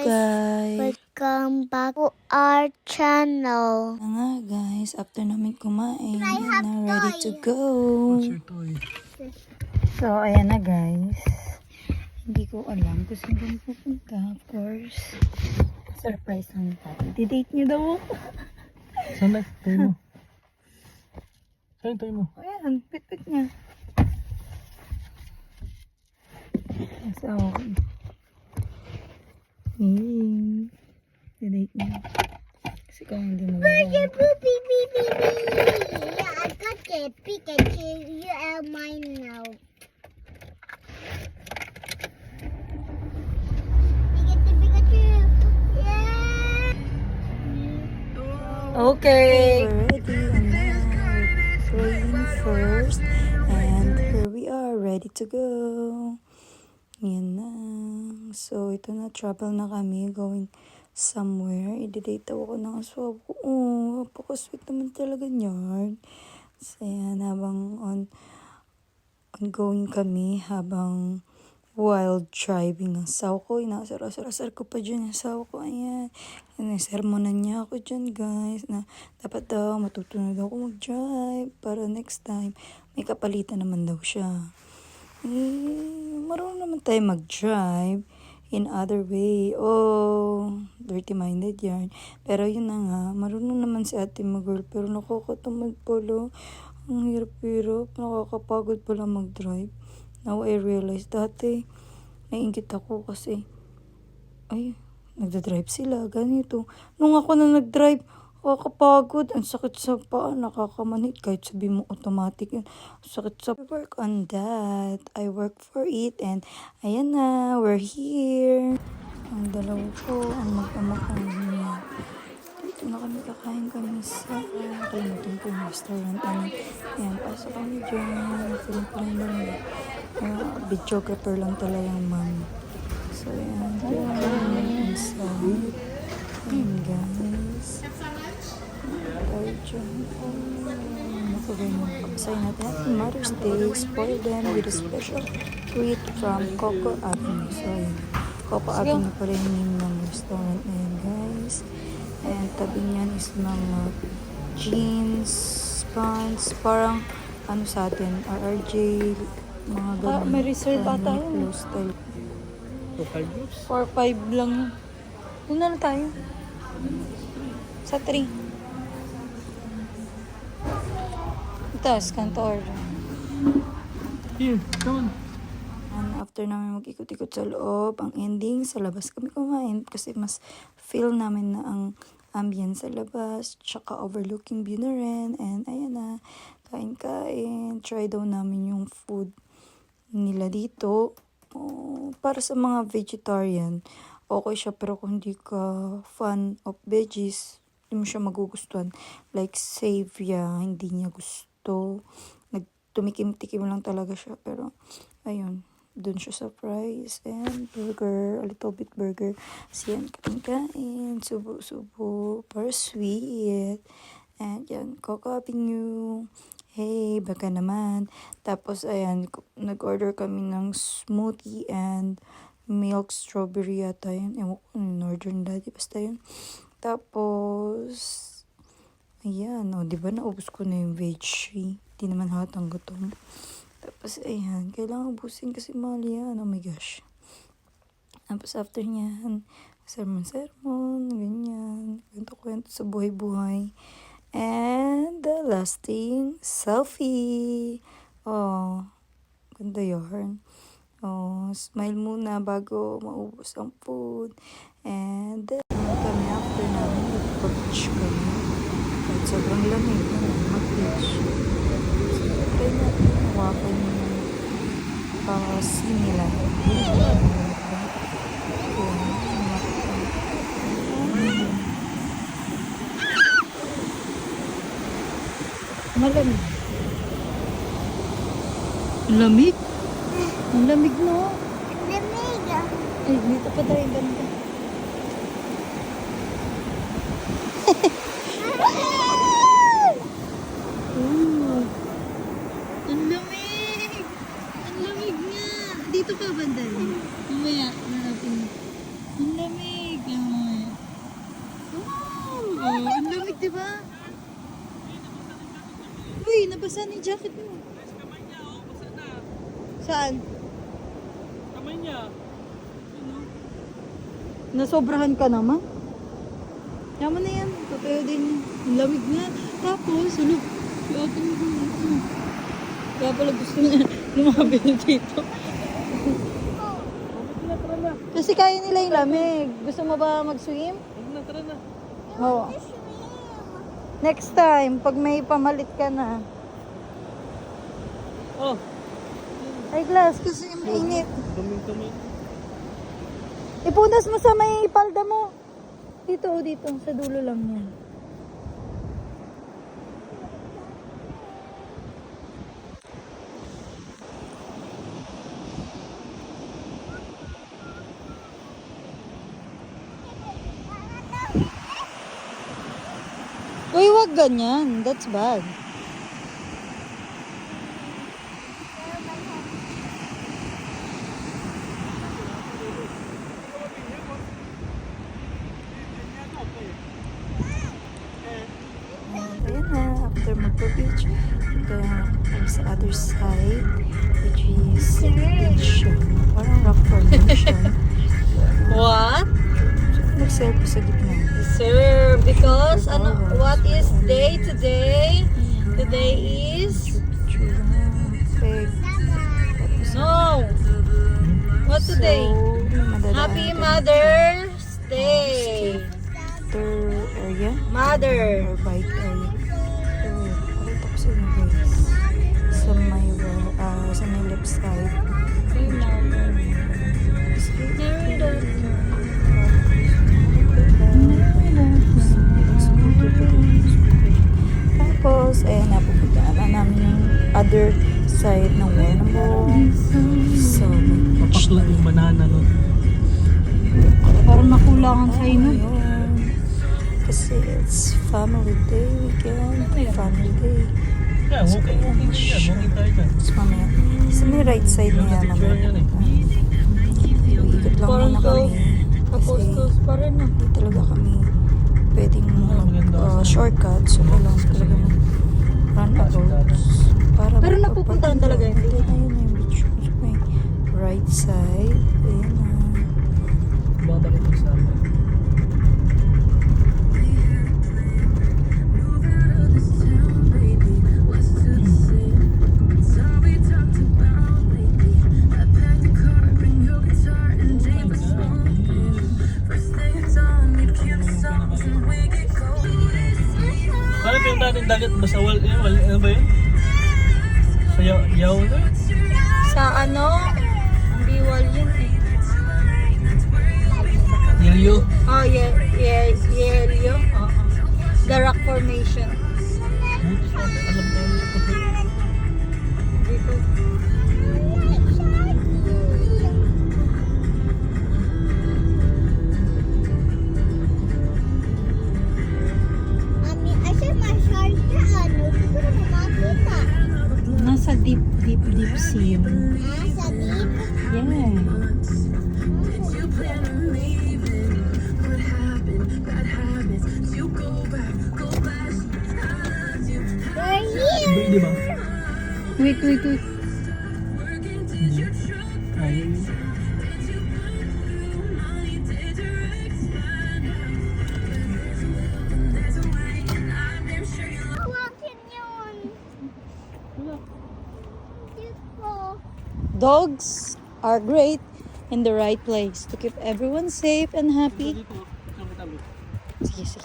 guys! Welcome back to our channel. Nga guys, after namin kumain, I have na ready to toy. go. What's your toy? So, ayan na guys. Hindi ko alam kung saan kami pupunta, of course. Surprise lang tayo. Di-date niyo daw ako. Saan na? Toy mo. Saan yung toy mo? Ayan, pit-pit niya. So, di-date niya. Kasi kung hindi mo Beep, beep, beep, beep, beep. Yeah, I got it. Pikachu, you are mine now. Pikachu, Pikachu. Yeah. Okay. We're ready and now we're praying first. And here we are, ready to go. Yan na. So, ito na, travel na kami, going somewhere. I-date ako ng aswab ko. Oh, napaka-sweet naman talaga niyan. So, yan, habang ongoing kami, habang wild driving ang saw ko. Inasar-asar ko pa dyan ang saw ko. Ayan. Sermonan niya ako dyan, guys. Na dapat daw matutunod ako mag-drive para next time may kapalitan naman daw siya. Marunong naman tayo mag-drive in other way. Oh, dirty-minded yan. Pero yun na nga, marunong naman si ate mag-girl. Pero nakakatamad pala. Ang hirap-hirap. Nakakapagod pala mag-drive. Now I realize, dati, naiingit ako kasi, ay, nagdadrive sila, ganito. Nung ako na nag-drive, nakakapagod, ang sakit sa paa, nakakamanhid, kahit sabi mo automatic yun. Sakit sa I work on that. I work for it, and ayan na, we're here. Ang dalawa ko, ang mag-ama kong niya. Dito na kami, kakain kami sa kalimutan ko yung restaurant. Ayan, pasok kami dyan. Feeling ko lang lang. Videographer lang talaga yung mom. So, ayan. Dyan. Inside. Ayan, guys. Tayo dyan. Nakagay mo. Pagkasayin natin. Happy Mother's Day. Spoil them with a special treat from Coco Avenue. So, ayan. Coco Avenue pa rin yung name ng restaurant na yan, guys. And tabi niyan is mga jeans, pants, parang ano sa atin, RRJ, mga ganun. May reserve ata yun. Close style. Local groups? 4-5 lang. Doon na tayo. Sa 3. Ito, scan to order. Here, come on. And after namin mag-ikot-ikot sa loob, ang ending, sa labas kami kumain kasi mas feel namin na ang ambience sa labas, tsaka overlooking view na rin. And ayan na, kain-kain. Try daw namin yung food nila dito. Oh, para sa mga vegetarian, okay siya. Pero kung hindi ka fan of veggies, hindi mo siya magugustuhan. Like Savia, hindi niya gusto. Tumikim-tikim lang talaga siya. Pero, ayun. Doon siya sa fries and burger, a little bit burger. Siyan, kain-kain, subo-subo, para sweet. And yan, Coco Avenue. Hey, baka naman. Tapos, ayan, nag-order kami ng smoothie and milk strawberry yata yun. Ewan ko ano order ng daddy, basta yun. Tapos, ayan, o, diba naubos ko na yung veggie. Di naman hatang gutom. Tapos, ayan, kailangan ubusin kasi mahal yan. Oh my gosh. Tapos, after niyan, sermon, ganyan. Kwento-kwento sa buhay-buhay. And the last thing, selfie. Oh, ganda yarn. Oh, smile muna bago maubos ang food. And then, kami after namin, nagpa-beach kami. Kahit sobrang lamig na mag-beach. Try natin hawakan yung sea nila. Malamig. Lamig? Ang lamig no? Lamig. Ay, dito pa tayo ganda. Ang lamig! Ang lamig nga! Dito pa banda rin. Mamaya, hanapin mo. Ang lamig! di ba? Uy, nabasa na yung jacket mo. Saan? Kamay niya. Nasobrahan ka naman. Yaman na yan. Tatayo din yan. Ang lamig nga. Tapos, ulog. Kaya pala gusto niya lumabil dito. Kasi kaya nila yung lamig. Gusto mo ba mag-swim? Huwag na, tara na. Oo. Next time, pag may pamalit ka na. Oh, Ay, glass, kasi mainit. kaming-kaming. Ipunas mo sa may palda mo. Dito, dito. Sa dulo lang yan. Uy, wag ganyan. That's bad. Ayan na, after magpa-beach, ito kami sa other side, which is beach, parang rock formation. What? Nag-selfie sa gitna. Sir, because what is day today? Today is Peg. no. What today? Happy Mother's Day. After area, Mother. or bike area. So, pakita ko sa inyo guys. Sa may left side. Tapos, napupuntaan na namin yung other side ng Warrnambool. So, Papakla yung banana nun. Parang nakulangan sa inyo. ayun. Kasi it's family day weekend. Family day. Yeah, walking din yan. Walking tayo dyan. Tapos mamaya, sa may right side na yan. Picture yan eh. Ikot lang Parang muna kami. Tapos Kasi pa rin na. hindi talaga kami pwedeng maganda kasi. shortcut. So, kailangan talaga mag-roundabouts. Para Pero napupuntahan talaga yun. Ayun na yung beach. So, may right side. Ayun na. Babalik ko sa amin. Parang yung dating dagat basawal, ano ba yun? Sa yaw na? Sa ano? Biwal yun eh. Yelyo? Oh, Yelyo. Oo. The rock formation. Buti sa atin, alam ko yun. Dito. Mami, asa masyal ka? Ano? Gusto ko makita. Nasa deep sea yun. Sa deep? Yes. We're here. Di ba? Wait. Hindi. Ay, Walking yun. Dito. Dogs are great in the right place to keep everyone safe and happy. dito, tabi-tabi. Sige.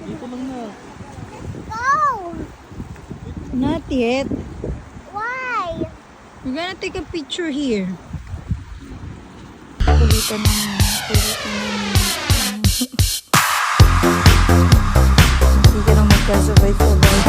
Dito lang na. Go. Not yet. Why? We're gonna take a picture here. Kulitan ng hindi ka nang magkasabay-sabay.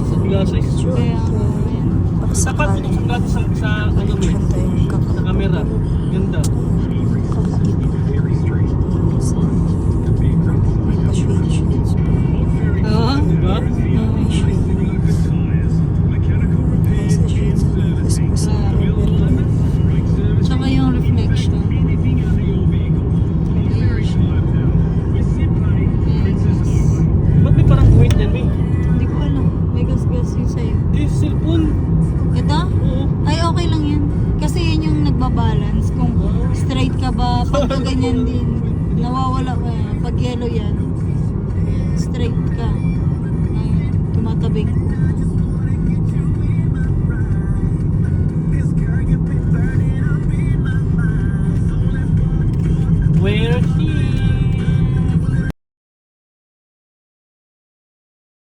Sunglasses. Kaya, ayan. Tapos Dapat sakali. itong sunglasses sa ano mo eh, Saan tayo sa camera. Ganda. Kalait. May pa-shades pa. Oo. Diba? May shade. May sa shades. Tapos pa sa level. Tsaka yung reflection. Ba't may parang point yan eh? Hindi ko alam. May gas-gas yung sa'yo. Eh, cellphone. Ito? Oo. Ay, okay lang yan. Kasi yun yung nagbabalance. Kung straight ka ba, pagka ganyan din, nawawala ka. Pag yellow yan, straight ka. Ay, tumatabing.